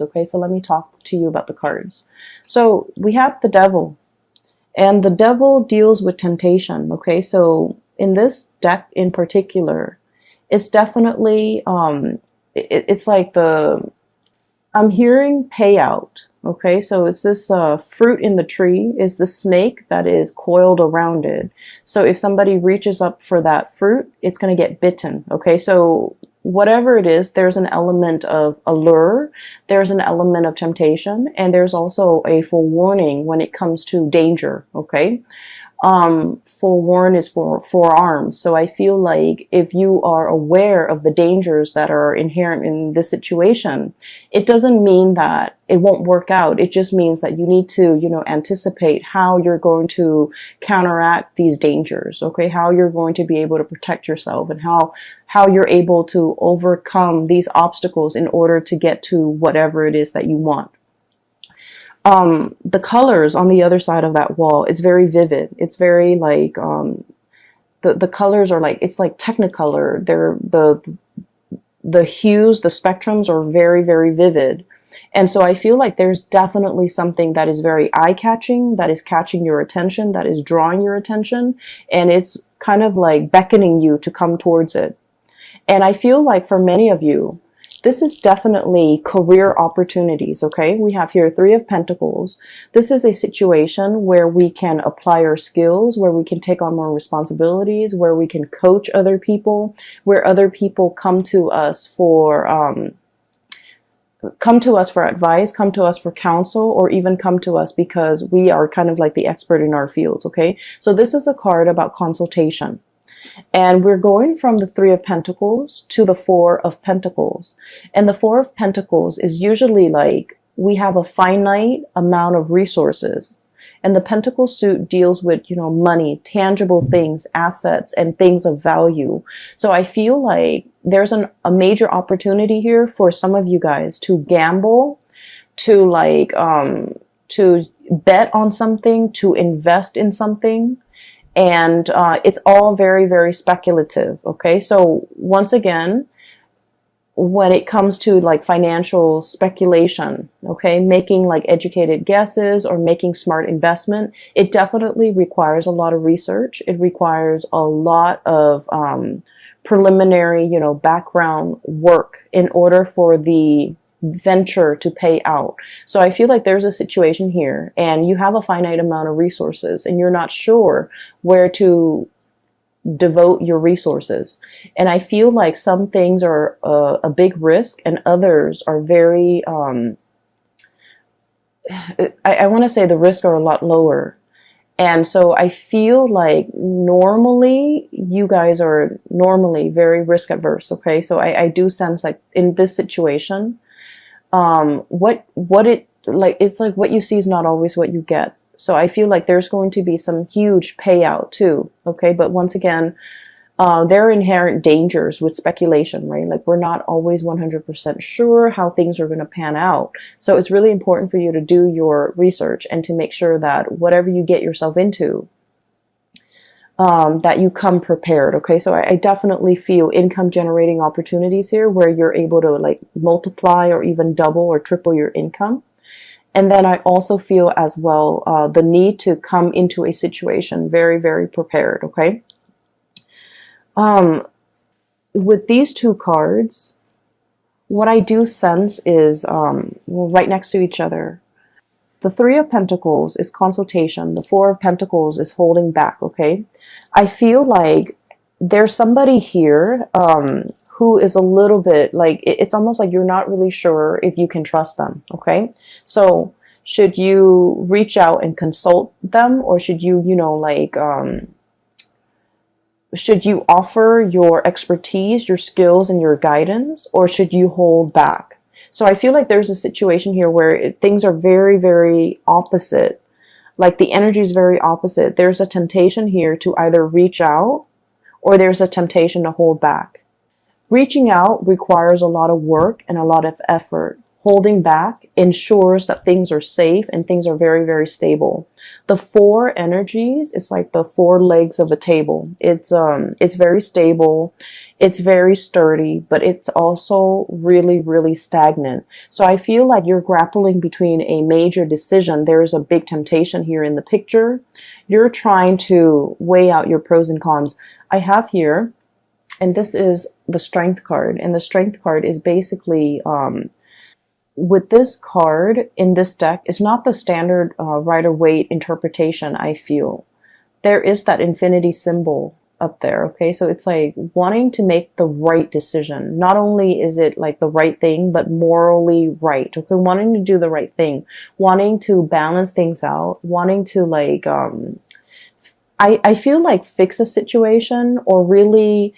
Okay, so let me talk to you about the cards. So we have the devil, and the devil deals with temptation. Okay, so in this deck in particular, it's definitely it's like I'm hearing payout. Okay, so it's this fruit in the tree is the snake that is coiled around it. So if somebody reaches up for that fruit, it's going to get bitten. Okay, so whatever it is, there's an element of allure, there's an element of temptation, and there's also a forewarning when it comes to danger. Okay, forewarn is for forearms. So I feel like if you are aware of the dangers that are inherent in this situation, it doesn't mean that it won't work out. It just means that you need to, anticipate how you're going to counteract these dangers. Okay, how you're going to be able to protect yourself, and how you're able to overcome these obstacles in order to get to whatever it is that you want. The colors on the other side of that wall, it's very vivid. It's very like, the colors are like, it's like Technicolor. They're the hues, the spectrums are very, very vivid. And so I feel like there's definitely something that is very eye-catching, that is catching your attention, that is drawing your attention, and it's kind of like beckoning you to come towards it. And I feel like for many of you, this is definitely career opportunities, okay? We have here Three of Pentacles. This is a situation where we can apply our skills, where we can take on more responsibilities, where we can coach other people, where other people come to us for advice, come to us for counsel, or even come to us because we are kind of like the expert in our fields, okay? So this is a card about consultation. And we're going from the Three of Pentacles to the Four of Pentacles. And the Four of Pentacles is usually like we have a finite amount of resources. And the Pentacle suit deals with, money, tangible things, assets, and things of value. So I feel like there's a major opportunity here for some of you guys to gamble, to to bet on something, to invest in something. And it's all very, very speculative. Okay, so once again, when it comes to like financial speculation, okay, making like educated guesses or making smart investment, it definitely requires a lot of research. It requires a lot of preliminary, background work in order for the venture to pay out. So I feel like there's a situation here and you have a finite amount of resources and you're not sure where to devote your resources. And I feel like some things are a big risk and others are very, I want to say the risks are a lot lower. And so I feel like normally you guys are normally very risk adverse. Okay. So I do sense like in this situation, it's like what you see is not always what you get. So I feel like there's going to be some huge payout too. Okay. But once again, there are inherent dangers with speculation, right? Like we're not always 100% sure how things are going to pan out. So it's really important for you to do your research and to make sure that whatever you get yourself into, that you come prepared. Okay. So I definitely feel income generating opportunities here where you're able to like multiply or even double or triple your income. And then I also feel as well, the need to come into a situation very, very prepared. Okay. With these two cards, what I do sense is, right next to each other, the Three of Pentacles is consultation. The Four of Pentacles is holding back. Okay. I feel like there's somebody here, who is a little bit like, it's almost like you're not really sure if you can trust them. Okay. So should you reach out and consult them, or should you, should you offer your expertise, your skills, and your guidance, or should you hold back? So I feel like there's a situation here where things are very, very opposite. Like the energy is very opposite. There's a temptation here to either reach out or there's a temptation to hold back. Reaching out requires a lot of work and a lot of effort. Holding back ensures that things are safe and things are very, very stable. The four energies, it's like the four legs of a table. It's very stable. It's very sturdy, but it's also really, really stagnant. So I feel like you're grappling between a major decision. There's a big temptation here in the picture. You're trying to weigh out your pros and cons. I have here, and this is the Strength card, and the Strength card is basically, with this card in this deck, it's not the standard Rider-Waite interpretation, I feel. There is that infinity symbol up there, okay? So it's like wanting to make the right decision. Not only is it like the right thing, but morally right, okay? Wanting to do the right thing, wanting to balance things out, wanting to like, I feel like fix a situation or really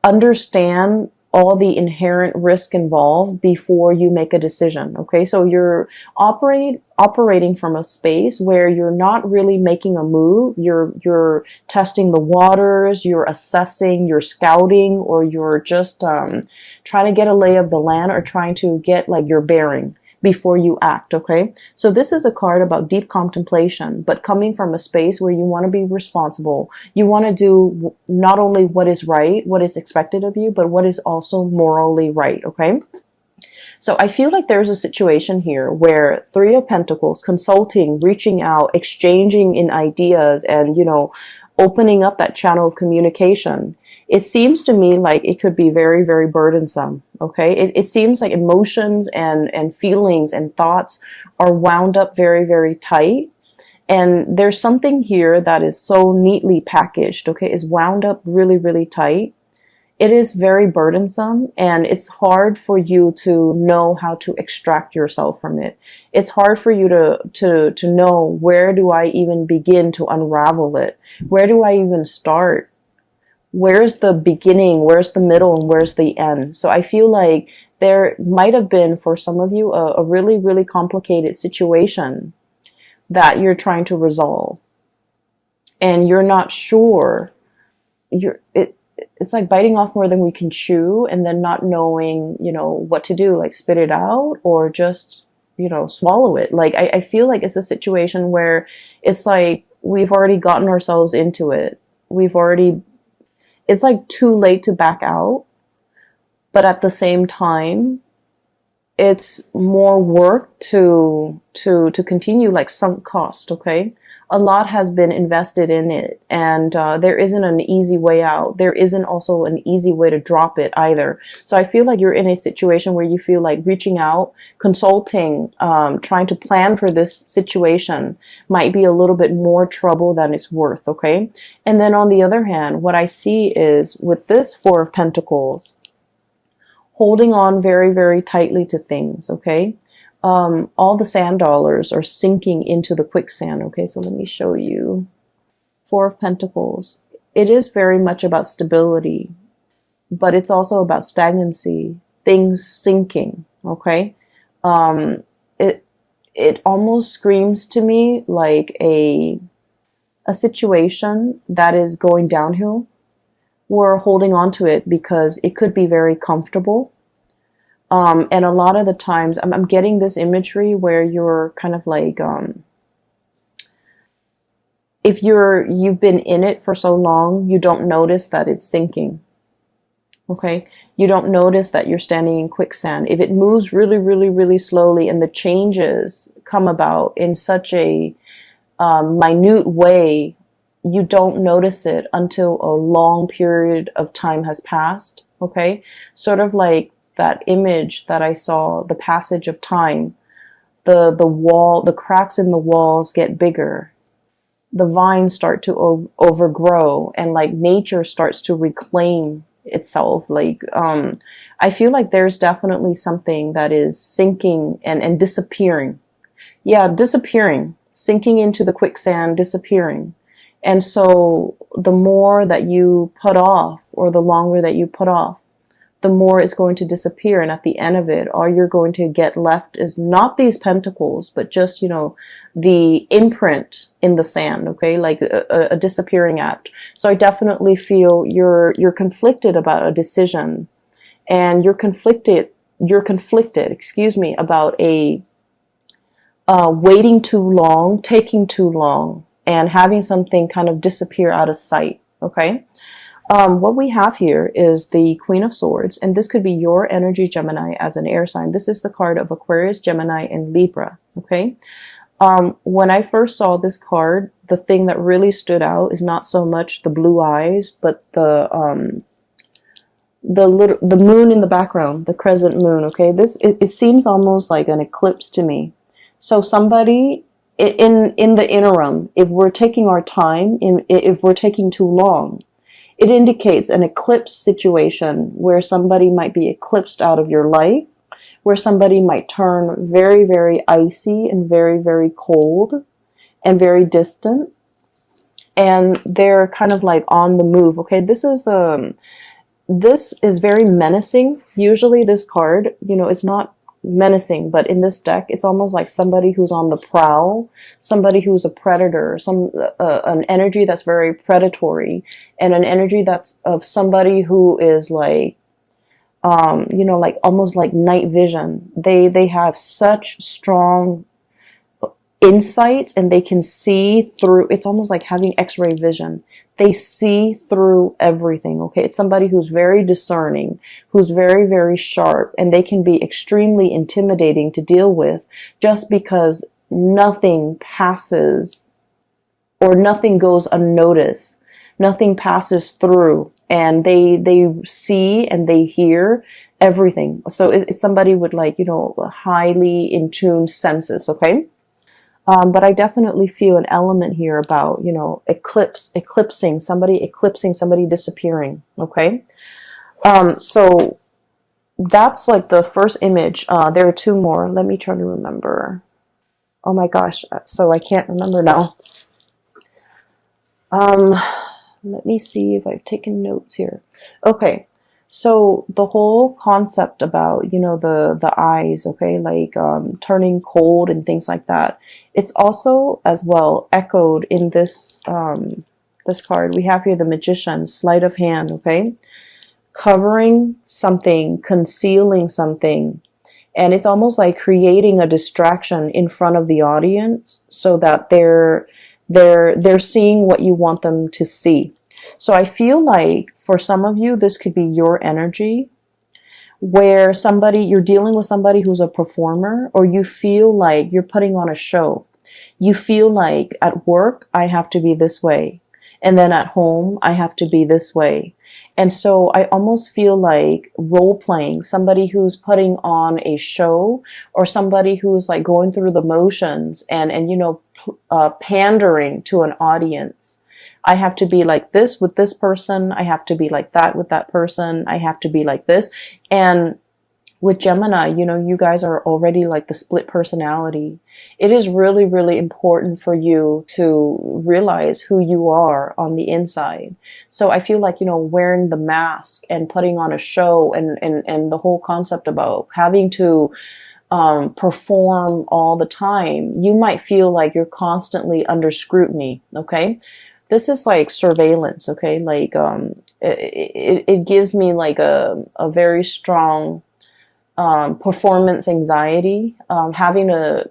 understand all the inherent risk involved before you make a decision, okay? So you're operating from a space where you're not really making a move. You're testing the waters, you're assessing, you're scouting, or you're just trying to get a lay of the land or trying to get like your bearing before you act, okay? So this is a card about deep contemplation, but coming from a space where you want to be responsible. You want to do not only what is right, what is expected of you, but what is also morally right, okay? So I feel like there's a situation here where Three of Pentacles, consulting, reaching out, exchanging in ideas, and, you know, opening up that channel of communication. It seems to me like it could be very, very burdensome, okay? It seems like emotions and feelings and thoughts are wound up very, very tight. And there's something here that is so neatly packaged, okay? Is wound up really, really tight. It is very burdensome, and it's hard for you to know how to extract yourself from it. It's hard for you to know, where do I even begin to unravel it? Where do I even start? Where's the beginning? Where's the middle? And where's the end? So I feel like there might have been, for some of you, a really, really complicated situation that you're trying to resolve. And you're not sure. It's like biting off more than we can chew, and then not knowing, you know, what to do, like spit it out or just, you know, swallow it. Like, I feel like it's a situation where it's like we've already gotten ourselves into it. It's like too late to back out, but at the same time, it's more work to continue, like sunk cost, okay? A lot has been invested in it, and there isn't an easy way out. There isn't also an easy way to drop it either. So I feel like you're in a situation where you feel like reaching out, consulting, trying to plan for this situation might be a little bit more trouble than it's worth, okay? And then on the other hand, what I see is with this Four of Pentacles, holding on very, very tightly to things, okay? All the sand dollars are sinking into the quicksand, okay? So let me show you. Four of Pentacles. It is very much about stability, but it's also about stagnancy, things sinking, okay? It almost screams to me like a situation that is going downhill. We're holding on to it because it could be very comfortable. And a lot of the times I'm getting this imagery where you're kind of like, if you've been in it for so long, you don't notice that it's sinking. Okay. You don't notice that you're standing in quicksand. If it moves really, really, really slowly and the changes come about in such a minute way, you don't notice it until a long period of time has passed. Okay. Sort of like that image that I saw, the passage of time, the cracks in the walls get bigger, the vines start to overgrow, and like nature starts to reclaim itself. Like, I feel like there's definitely something that is sinking and disappearing. Yeah, disappearing, sinking into the quicksand, disappearing. And so the more that you put off, or the longer that you put off, the more it's going to disappear. And at the end of it, all you're going to get left is not these pentacles, but just, you know, the imprint in the sand, okay? Like a disappearing act. So I definitely feel you're conflicted about a decision, and you're conflicted, excuse me, about waiting too long, taking too long, and having something kind of disappear out of sight, okay? What we have here is the Queen of Swords, and this could be your energy, Gemini, as an air sign. This is the card of Aquarius, Gemini, and Libra, okay? When I first saw this card, the thing that really stood out is not so much the blue eyes, but the moon in the background, the crescent moon, okay? It seems almost like an eclipse to me. So somebody in the interim, if we're taking our time, if we're taking too long, it indicates an eclipse situation where somebody might be eclipsed out of your life, where somebody might turn very, very icy and very, very cold and very distant. And they're kind of like on the move. Okay, this is very menacing. Usually this card, you know, it's not menacing, but in this deck, it's almost like somebody who's on the prowl, somebody who's a predator, an energy that's very predatory, and an energy that's of somebody who is like, you know, like almost like night vision. They have such strong insight, and they can see through. It's almost like having X-ray vision. They see through everything, okay? It's somebody who's very discerning, who's very, very sharp, and they can be extremely intimidating to deal with just because nothing passes or nothing goes unnoticed. Nothing passes through, and they see and they hear everything. So it's somebody with, like, you know, highly in tune senses, okay? But I definitely feel an element here about, you know, eclipsing somebody, disappearing, okay? So that's like the first image. There are two more. Let me try to remember. Oh my gosh, so I can't remember now. Let me see if I've taken notes here. Okay. So the whole concept about, you know, the eyes, okay, like turning cold and things like that, it's also as well echoed in this this card. We have here the Magician, sleight of hand, okay, covering something, concealing something, and it's almost like creating a distraction in front of the audience so that they're seeing what you want them to see. So I feel like for some of you, this could be your energy where you're dealing with somebody who's a performer, or you feel like you're putting on a show. You feel like at work, I have to be this way. And then at home, I have to be this way. And so I almost feel like role playing, somebody who's putting on a show, or somebody who's like going through the motions and you know, pandering to an audience. I have to be like this with this person. I have to be like that with that person. I have to be like this. And with Gemini, you know, you guys are already like the split personality. It is really, really important for you to realize who you are on the inside. So I feel like, you know, wearing the mask and putting on a show and the whole concept about having to perform all the time, you might feel like you're constantly under scrutiny, okay? This is like surveillance, okay? Like, it gives me like a very strong performance anxiety, having to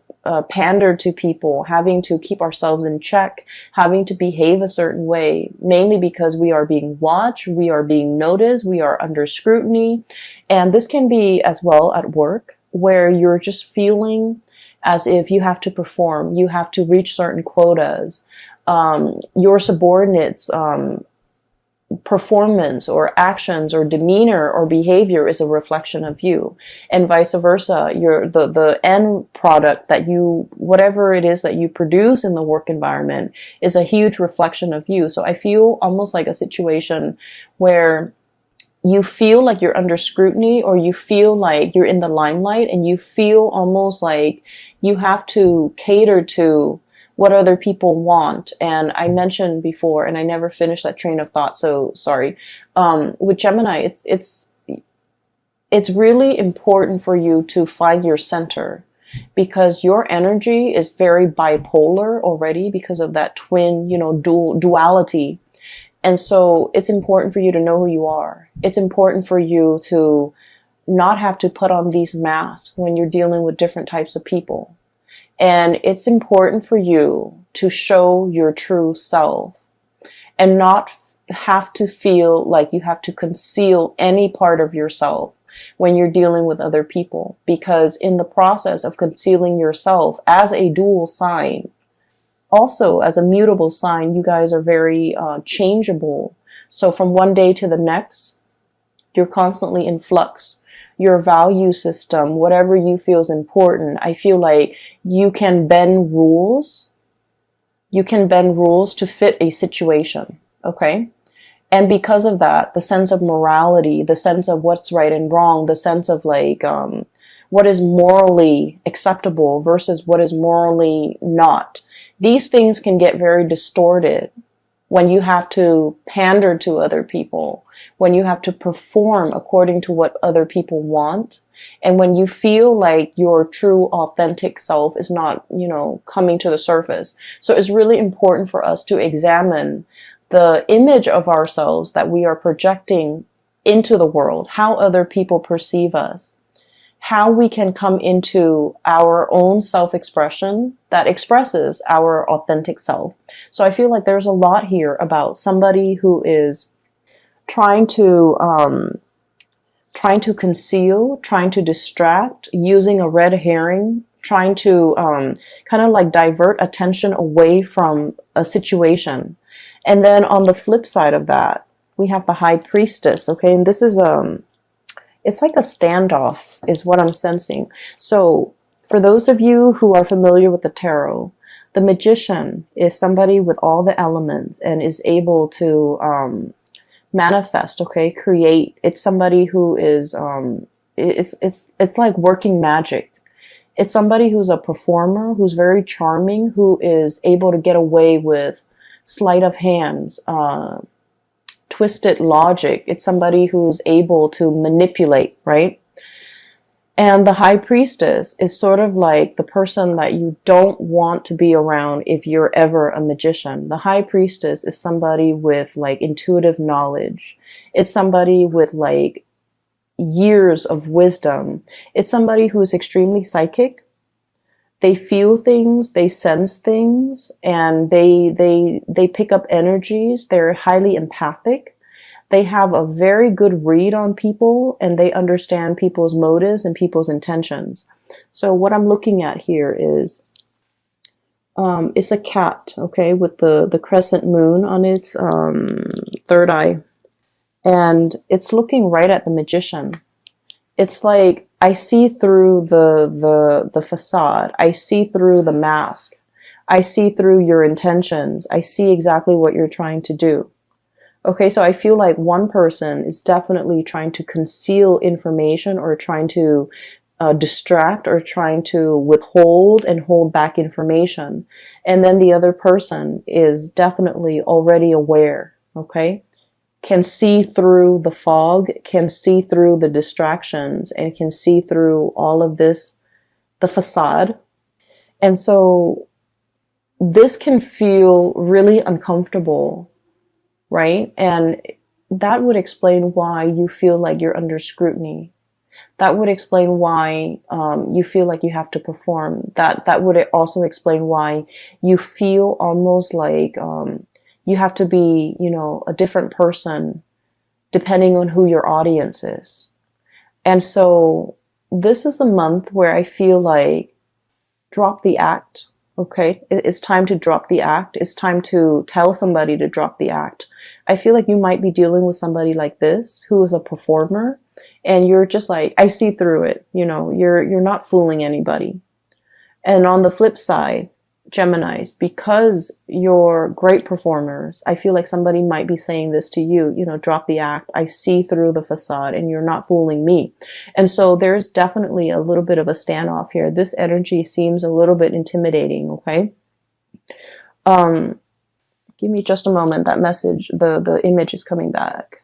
pander to people, having to keep ourselves in check, having to behave a certain way, mainly because we are being watched, we are being noticed, we are under scrutiny. And this can be as well at work, where you're just feeling as if you have to perform, you have to reach certain quotas. Your subordinates' performance or actions or demeanor or behavior is a reflection of you, and vice versa. The end product that whatever it is that you produce in the work environment is a huge reflection of you. So I feel almost like a situation where you feel like you're under scrutiny, or you feel like you're in the limelight, and you feel almost like you have to cater to what other people want. And I mentioned before, and I never finished that train of thought, so sorry. With Gemini, it's really important for you to find your center, because your energy is very bipolar already because of that twin, you know, duality. And so it's important for you to know who you are. It's important for you to not have to put on these masks when you're dealing with different types of people. And it's important for you to show your true self and not have to feel like you have to conceal any part of yourself when you're dealing with other people, because in the process of concealing yourself as a dual sign, also as a mutable sign, you guys are very changeable. So from one day to the next, you're constantly in flux. Your value system, whatever you feel is important, I feel like you can bend rules. You can bend rules to fit a situation, okay? And because of that, the sense of morality, the sense of what's right and wrong, the sense of like what is morally acceptable versus what is morally not, these things can get very distorted when you have to pander to other people, when you have to perform according to what other people want, and when you feel like your true authentic self is not, coming to the surface. So it's really important for us to examine the image of ourselves that we are projecting into the world, how other people perceive us, how we can come into our own self-expression that expresses our authentic self. So I feel like there's a lot here about somebody who is trying to conceal, trying to distract, using a red herring, trying to kind of like divert attention away from a situation. And then on the flip side of that, we have the High Priestess, okay? And this is it's like a standoff is what I'm sensing. So for those of you who are familiar with the tarot, the Magician is somebody with all the elements and is able to manifest, okay, create. It's somebody who is it's like working magic. It's somebody who's a performer, who's very charming, who is able to get away with sleight of hands, twisted logic. It's somebody who's able to manipulate, right? And the High Priestess is sort of like the person that you don't want to be around if you're ever a magician. The High Priestess is somebody with like intuitive knowledge. It's somebody with like years of wisdom. It's somebody who's extremely psychic. They feel things, they sense things, and they pick up energies. They're highly empathic. They have a very good read on people, and they understand people's motives and people's intentions. So what I'm looking at here is it's a cat, okay, with the crescent moon on its third eye, and it's looking right at the Magician. It's like I see through the facade. I see through the mask. I see through your intentions. I see exactly what you're trying to do. Okay, so I feel like one person is definitely trying to conceal information or trying to distract or trying to withhold and hold back information. And then the other person is definitely already aware, okay? Can see through the fog, can see through the distractions, and can see through all of this, the facade. And so this can feel really uncomfortable, right? And that would explain why you feel like you're under scrutiny. That would explain why you feel like you have to perform. That would also explain why you feel almost like you have to be, a different person depending on who your audience is. And so this is the month where I feel like drop the act, okay? It's time to drop the act. It's time to tell somebody to drop the act. I feel like you might be dealing with somebody like this who is a performer, and you're just like, I see through it. You're not fooling anybody. And on the flip side, Geminis, because you're great performers, I feel like somebody might be saying this to you, drop the act. I see through the facade and you're not fooling me. And so there's definitely a little bit of a standoff here. This energy seems a little bit intimidating, okay? Give me just a moment. That message, the image is coming back.